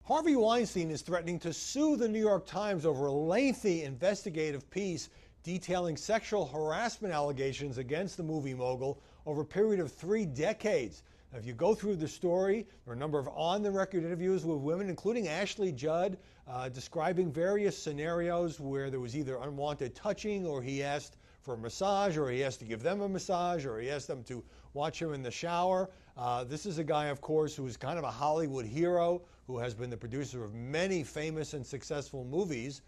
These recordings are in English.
Harvey Weinstein is threatening to sue the New York Times over a lengthy investigative piece detailing sexual harassment allegations against the movie mogul over a period of 3 decades. Now, if you go through the story, there are a number of on-the-record interviews with women, including Ashley Judd, describing various scenarios where there was either unwanted touching, or he asked for a massage, or he asked to give them a massage, or he asked them to watch him in the shower. This is a guy, of course, who is kind of a Hollywood hero, who has been the producer of many famous and successful movies.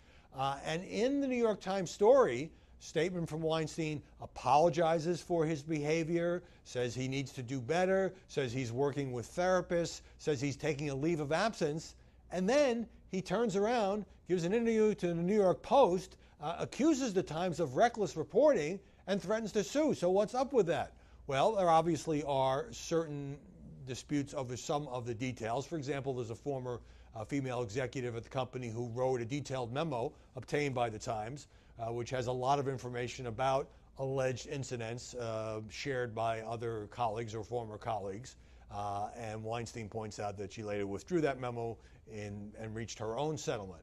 And in the New York Times story, statement from Weinstein apologizes for his behavior, says he needs to do better, says he's working with therapists, says he's taking a leave of absence, and then he turns around, gives an interview to the New York Post, accuses the Times of reckless reporting, and threatens to sue. So what's up with that? Well, there obviously are certain disputes over some of the details. For example, there's a former female executive at the company who wrote a detailed memo obtained by the Times, which has a lot of information about alleged incidents shared by other colleagues or former colleagues. And Weinstein points out that she later withdrew that memo and reached her own settlement.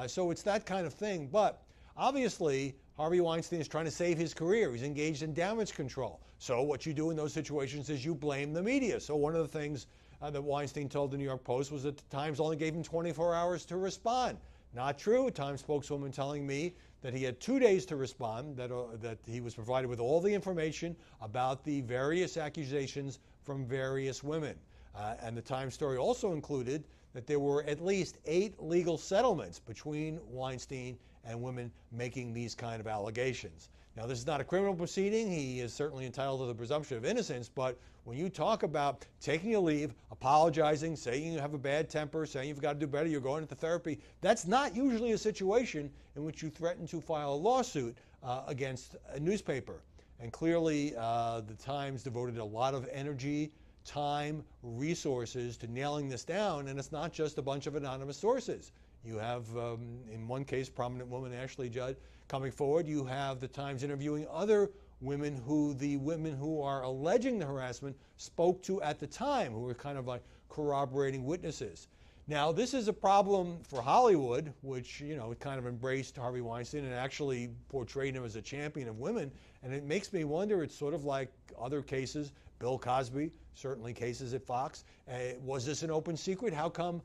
So it's that kind of thing. But obviously, Harvey Weinstein is trying to save his career. He's engaged in damage control. So what you do in those situations is you blame the media. So one of the things that Weinstein told the New York Post was that the Times only gave him 24 hours to respond. Not true. A Times spokeswoman telling me that he had 2 days to respond, that he was provided with all the information about the various accusations from various women. And the Times story also included that there were at least 8 legal settlements between Weinstein and women making these kind of allegations. Now, this is not a criminal proceeding. He is certainly entitled to the presumption of innocence, but when you talk about taking a leave, apologizing, saying you have a bad temper, saying you've got to do better, you're going into therapy, that's not usually a situation in which you threaten to file a lawsuit against a newspaper. And clearly, the Times devoted a lot of energy, time, resources to nailing this down, and it's not just a bunch of anonymous sources. You have, in one case, prominent woman Ashley Judd coming forward. You have the Times interviewing other women who the women who are alleging the harassment spoke to at the time, who were kind of like corroborating witnesses. Now, this is a problem for Hollywood, which, you know, kind of embraced Harvey Weinstein and actually portrayed him as a champion of women. And it makes me wonder, it's sort of like other cases, Bill Cosby, certainly cases at Fox. Was this an open secret? How come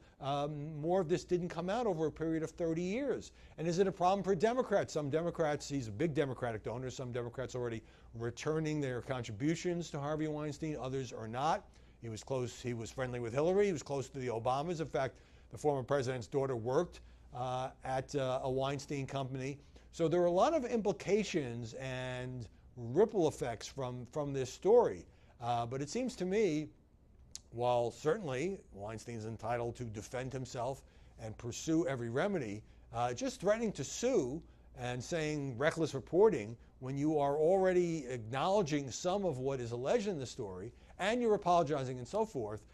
more of this didn't come out over a period of 30 years? And is it a problem for Democrats? Some Democrats, he's a big Democratic donor, some Democrats already returning their contributions to Harvey Weinstein, others are not. He was close, he was friendly with Hillary, he was close to the Obamas. In fact, the former president's daughter worked at a Weinstein company. So there are a lot of implications and ripple effects from this story. But it seems to me, while certainly Weinstein's entitled to defend himself and pursue every remedy, just threatening to sue and saying reckless reporting when you are already acknowledging some of what is alleged in the story and you're apologizing and so forth,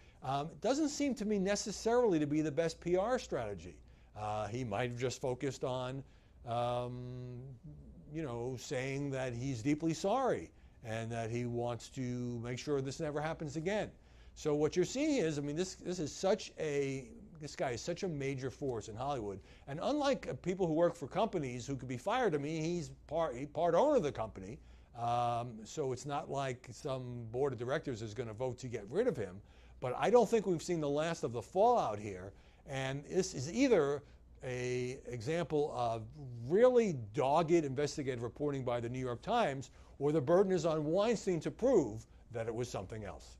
doesn't seem to me necessarily to be the best PR strategy. He might have just focused on, you know, saying that he's deeply sorry and that he wants to make sure this never happens again. So what you're seeing is, I mean, this guy is such a major force in Hollywood. And unlike people who work for companies who could be fired, I mean, he's part owner of the company. So it's not like some board of directors is going to vote to get rid of him. But I don't think we've seen the last of the fallout here. And this is either an example of really dogged investigative reporting by the New York Times, or the burden is on Weinstein to prove that it was something else.